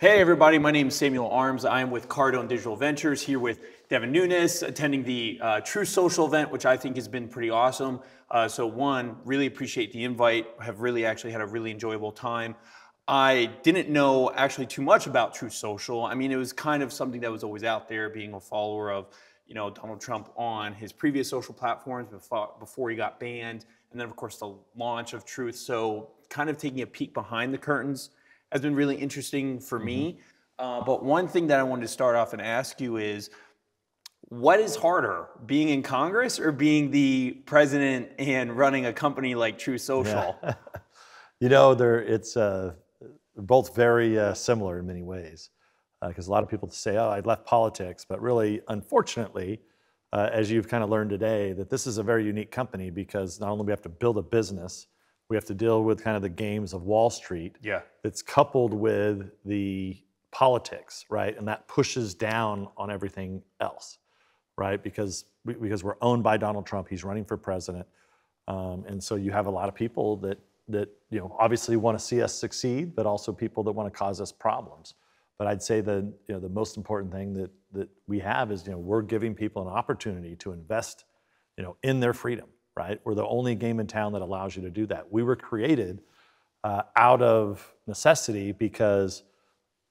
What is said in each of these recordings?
Hey everybody, my name is Samuel Arms. I am with Cardone Digital Ventures here with Devin Nunes, attending the True Social event, which I think has been pretty awesome. So one, really appreciate the invite. Have really actually had a really enjoyable time. I didn't know actually too much about True Social. I mean, it was kind of something that was always out there, being a follower of, Donald Trump on his previous social platforms before he got banned, and then of course the launch of Truth. So kind of taking a peek behind the curtains has been really interesting for me. But one thing that I wanted to start off and ask you is, what is harder, being in Congress or being the president and running a company like True Social? Yeah. It's both very similar in many ways, because a lot of people say, oh, I left politics, but really, unfortunately, as you've kind of learned today, that this is a very unique company because not only do we have to build a business, we have to deal with kind of the games of Wall Street. Yeah. That's coupled with the politics, right? And that pushes down on everything else, right? Because we're owned by Donald Trump, he's running for president, and so you have a lot of people that obviously want to see us succeed, but also people that want to cause us problems. But I'd say the most important thing that we have is we're giving people an opportunity to invest in their freedom. Right? We're the only game in town that allows you to do that. We were created out of necessity because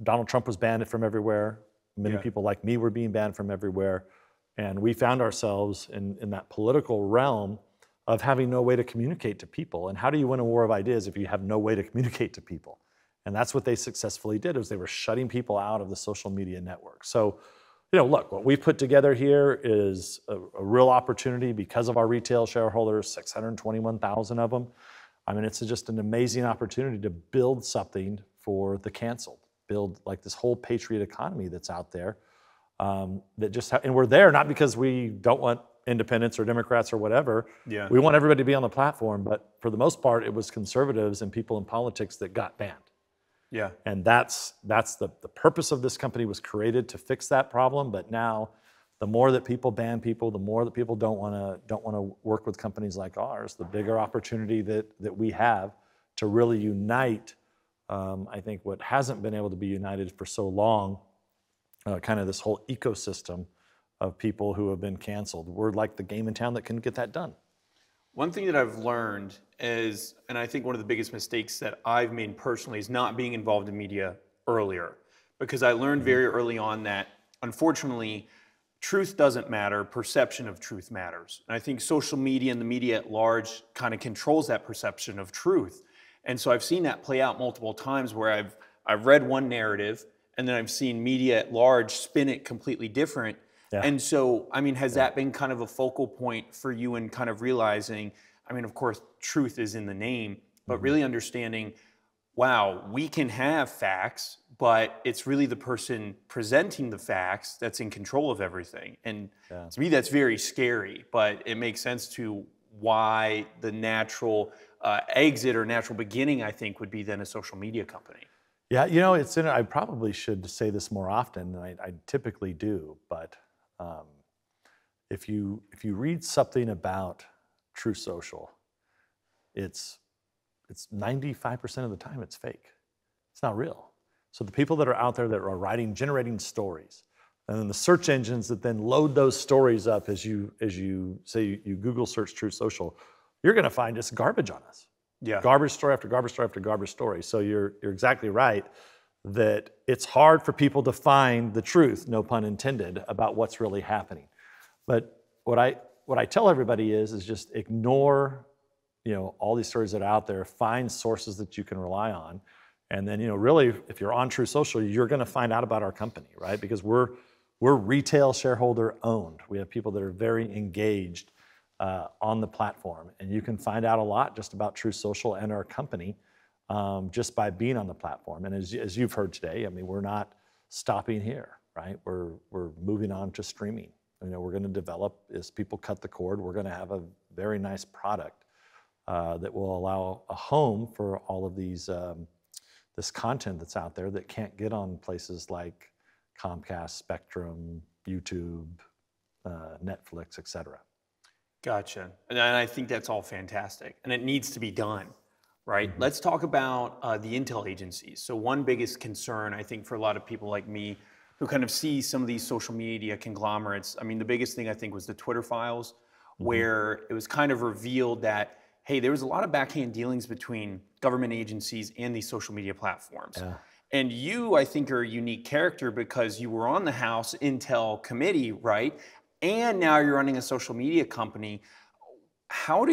Donald Trump was banned from everywhere. Many people like me were being banned from everywhere. And we found ourselves in that political realm of having no way to communicate to people. And how do you win a war of ideas if you have no way to communicate to people? And that's what they successfully did, is they were shutting people out of the social media network. So look, what we've put together here is a real opportunity because of our retail shareholders, 621,000 of them. I mean, it's just an amazing opportunity to build something for the canceled, build like this whole patriot economy that's out there. And we're there not because we don't want independents or Democrats or whatever. Yeah. We want everybody to be on the platform, but for the most part, it was conservatives and people in politics that got banned. Yeah. And that's the purpose of this company, was created to fix that problem. But now, the more that people ban people, the more that people don't want to work with companies like ours, the bigger opportunity that we have to really unite. I think what hasn't been able to be united for so long, kind of this whole ecosystem of people who have been canceled. We're like the game in town that can get that done. One thing that I've learned is, and I think one of the biggest mistakes that I've made personally, is not being involved in media earlier. Because I learned very early on that, unfortunately, truth doesn't matter, perception of truth matters. And I think social media and the media at large kind of controls that perception of truth. And so I've seen that play out multiple times where I've read one narrative and then I've seen media at large spin it completely different. Yeah. And so, I mean, has that been kind of a focal point for you in kind of realizing, I mean, of course, truth is in the name, but really understanding, wow, we can have facts, but it's really the person presenting the facts that's in control of everything. And to me, that's very scary, but it makes sense to why the natural exit or natural beginning, I think, would be then a social media company. Yeah, I probably should say this more often than I typically do, but if you read something about True Social, it's 95% of the time it's fake. It's not real. So the people that are out there that are generating stories, and then the search engines that then load those stories up as you say you Google search True Social, you're going to find just garbage on us. Yeah. Garbage story after garbage story after garbage story. So you're exactly right that it's hard for people to find the truth, no pun intended, about what's really happening. But what I tell everybody is just ignore, all these stories that are out there, find sources that you can rely on. And then, really, if you're on True Social, you're going to find out about our company, right? Because we're retail shareholder owned. We have people that are very engaged on the platform. And you can find out a lot just about True Social and our company just by being on the platform. And as you've heard today, I mean, we're not stopping here, right? We're moving on to streaming. We're going to develop, as people cut the cord, we're going to have a very nice product that will allow a home for all of these this content that's out there that can't get on places like Comcast, Spectrum, YouTube, Netflix, et cetera. Gotcha. And I think that's all fantastic. And it needs to be done, right? Let's talk about the intel agencies. So one biggest concern, I think, for a lot of people like me who kind of see some of these social media conglomerates, I mean, the biggest thing I think was the Twitter files, where it was kind of revealed that, hey, there was a lot of backhand dealings between government agencies and these social media platforms. Yeah. And you, I think, are a unique character because you were on the House Intel Committee, right? And now you're running a social media company. How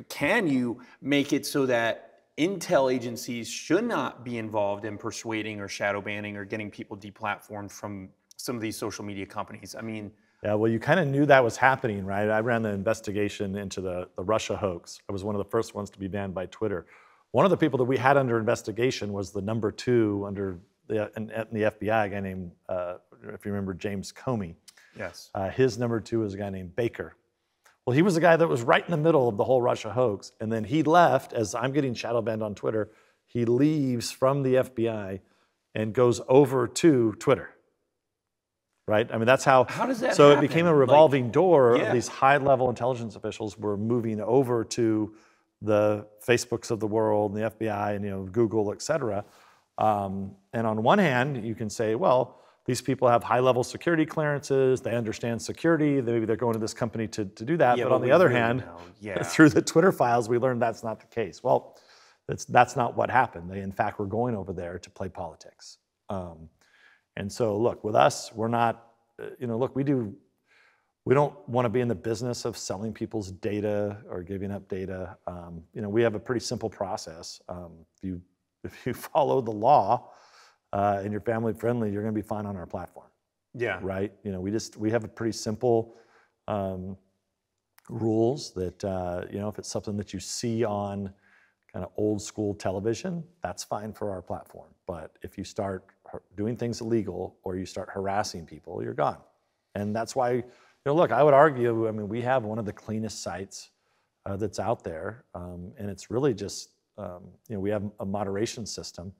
can you make it so that intel agencies should not be involved in persuading or shadow banning or getting people deplatformed from some of these social media companies? I mean, Yeah, well, you kind of knew that was happening, right? I ran the investigation into the Russia hoax. I was one of the first ones to be banned by Twitter. One of the people that we had under investigation was the number 2 under in the FBI, a guy named, if you remember, James Comey. yes. His number 2 is a guy named Baker. Well, he was the guy that was right in the middle of the whole Russia hoax. And then he left, as I'm getting shadow banned on Twitter, he leaves from the FBI and goes over to Twitter. Right? I mean, that's how does that so happen? it became a revolving door yeah. of these high-level intelligence officials were moving over to the Facebooks of the world, and the FBI, and Google, et cetera. And on one hand, you can say, well, these people have high-level security clearances, they understand security, maybe they're going to this company to do that. Yeah, but but on the we other really hand, know. through the Twitter files, we learned that's not the case. Well, that's not what happened. They, in fact, were going over there to play politics. And so, look, with us, we're not, look, we don't want to be in the business of selling people's data or giving up data. We have a pretty simple process. If you follow the law and you're family friendly, you're going to be fine on our platform. Yeah. Right? We have a pretty simple rules that, if it's something that you see on kind of old school television, that's fine for our platform. But if you start doing things illegal or you start harassing people, you're gone. And that's why, look, I would argue, I mean, we have one of the cleanest sites that's out there. And it's really just, we have a moderation system.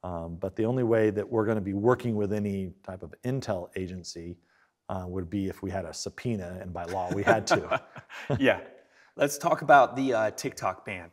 But the only way that we're going to be working with any type of intel agency would be if we had a subpoena, and by law we had to. Yeah. Let's talk about the TikTok ban.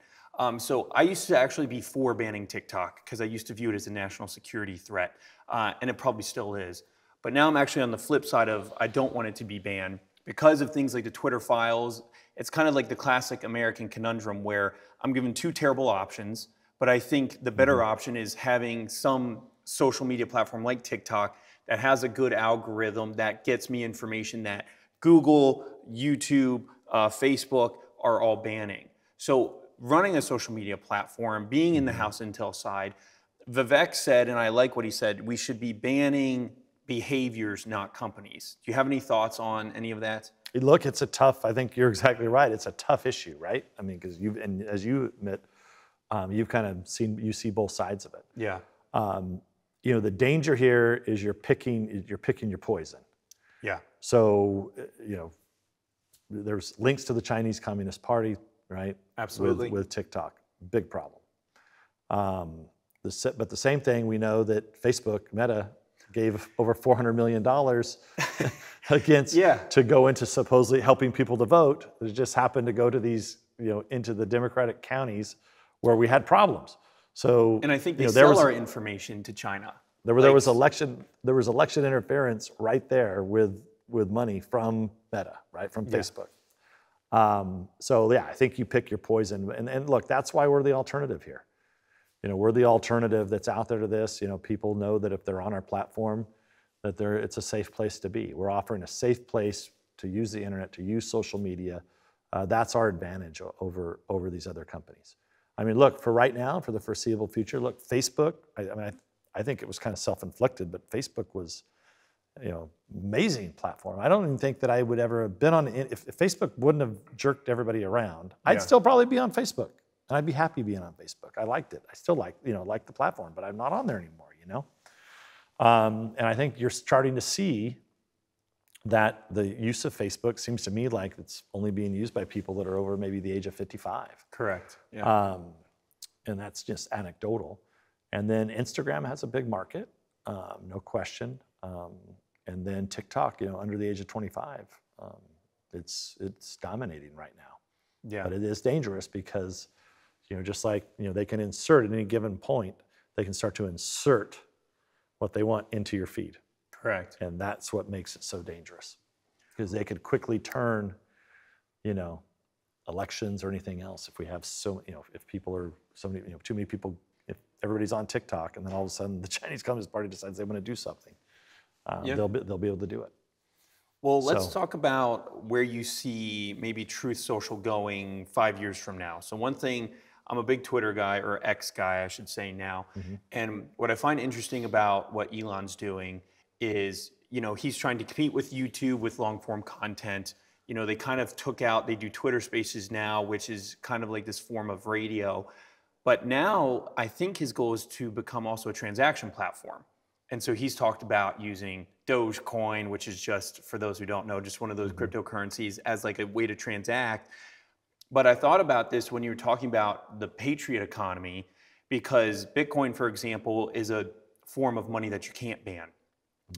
So I used to actually be for banning TikTok because I used to view it as a national security threat, and it probably still is. But now I'm actually on the flip side of I don't want it to be banned because of things like the Twitter files. It's kind of like the classic American conundrum where I'm given 2 terrible options, but I think the better option is having some social media platform like TikTok that has a good algorithm that gets me information that Google, YouTube, Facebook are all banning. So running a social media platform, being in the House Intel side, Vivek said, and I like what he said, we should be banning behaviors, not companies. Do you have any thoughts on any of that? Look, I think you're exactly right. It's a tough issue, right? I mean, because and as you admit, you've kind of you see both sides of it. Yeah. The danger here is you're picking your poison. Yeah. So, there's links to the Chinese Communist Party, right? Absolutely. With TikTok, big problem. But the same thing, we know that Facebook, Meta, gave over $400 million to go into supposedly helping people to vote. It just happened to go to these, into the Democratic counties where we had problems. So, and I think they sell our information to China. There was election interference right there with money from Meta, right, from Facebook. So yeah, I think you pick your poison. And look, that's why we're the alternative here. We're the alternative that's out there to this. People know that if they're on our platform, that it's a safe place to be. We're offering a safe place to use the internet, to use social media. That's our advantage over these other companies. I mean, look, for right now, for the foreseeable future, look, Facebook, I think it was kind of self-inflicted, but Facebook was, amazing platform. I don't even think that I would ever have been on, if Facebook wouldn't have jerked everybody around, I'd still probably be on Facebook. And I'd be happy being on Facebook. I liked it. I still like the platform, but I'm not on there anymore, And I think you're starting to see that the use of Facebook seems to me like it's only being used by people that are over maybe the age of 55. Correct. Yeah. And that's just anecdotal. And then Instagram has a big market, no question. And then TikTok, under the age of 25, it's dominating right now. Yeah. But it is dangerous because Just like they can insert at any given point, they can start to insert what they want into your feed. Correct. And that's what makes it so dangerous, because they could quickly turn, elections or anything else. If we have if people are too many people, if everybody's on TikTok, and then all of a sudden the Chinese Communist Party decides they want to do something, they'll be able to do it. Well, let's talk about where you see maybe Truth Social going 5 years from now. So one thing, I'm a big Twitter guy, or X guy, I should say now. And what I find interesting about what Elon's doing is, he's trying to compete with YouTube with long form content. They kind of they do Twitter Spaces now, which is kind of like this form of radio. But now I think his goal is to become also a transaction platform. And so he's talked about using Dogecoin, which is just, for those who don't know, just one of those cryptocurrencies, as like a way to transact. But I thought about this when you were talking about the Patriot economy, because Bitcoin, for example, is a form of money that you can't ban.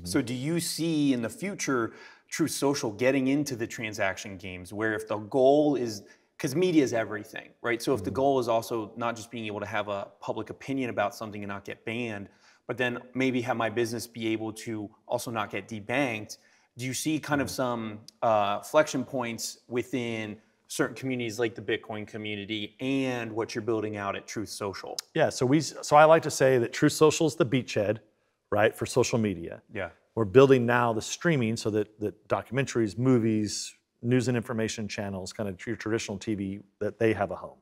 So do you see in the future Truth Social getting into the transaction games, where if the goal is, because media is everything, right? So if the goal is also not just being able to have a public opinion about something and not get banned, but then maybe have my business be able to also not get debanked, do you see kind of some flexion points within certain communities like the Bitcoin community and what you're building out at Truth Social? Yeah, so I like to say that Truth Social is the beachhead, right, for social media. Yeah. We're building now the streaming so that documentaries, movies, news and information channels, kind of your traditional TV, that they have a home,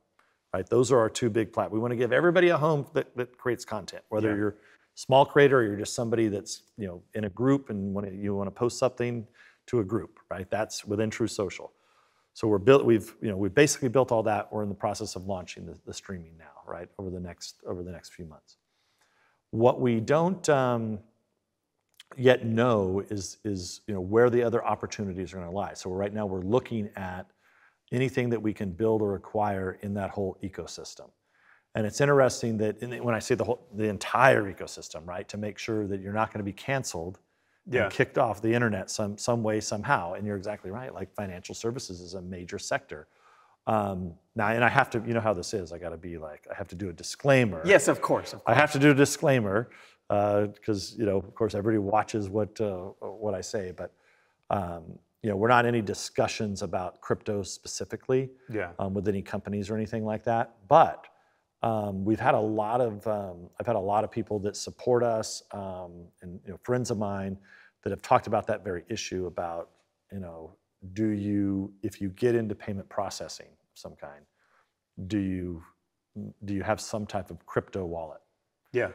right? Those are our two big platforms. We want to give everybody a home that creates content, whether you're a small creator or you're just somebody that's in a group and you want to post something to a group, right? That's within Truth Social. So we've basically built all that. We're in the process of launching the streaming now, right, over the next few months. What we don't yet know is where the other opportunities are going to lie. So right now we're looking at anything that we can build or acquire in that whole ecosystem. And it's interesting that when I say the entire ecosystem, right, to make sure that you're not going to be canceled and kicked off the internet some way, somehow. And you're exactly right. Like financial services is a major sector. Now, and I have to, how this is. I have to do a disclaimer. Yes, of course. I have to do a disclaimer because of course, everybody watches what I say. But we're not in any discussions about crypto specifically with any companies or anything like that. But we've had I've had a lot of people that support us, and friends of mine that have talked about that very issue about, if you get into payment processing of some kind, do you have some type of crypto wallet? Yeah.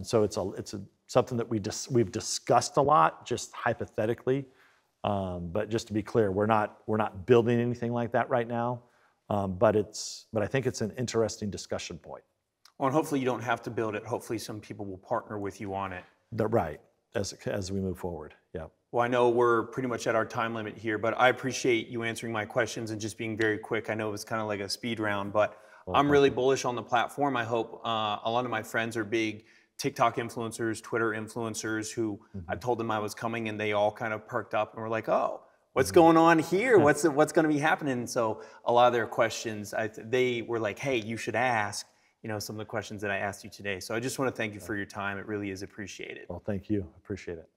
So it's something that we've discussed a lot, just hypothetically. But just to be clear, we're not building anything like that right now. But I think it's an interesting discussion point. Well, and hopefully you don't have to build it. Hopefully some people will partner with you on it. Right, as we move forward, yeah. Well, I know we're pretty much at our time limit here, but I appreciate you answering my questions and just being very quick. I know it was kind of like a speed round, but I'm really bullish on the platform. I hope a lot of my friends are big TikTok influencers, Twitter influencers who I told them I was coming and they all kind of perked up and were like, oh, what's going on here? What's going to be happening? And so a lot of their questions, they were like, hey, you should ask, some of the questions that I asked you today. So I just want to thank you for your time. It really is appreciated. Well, thank you. Appreciate it.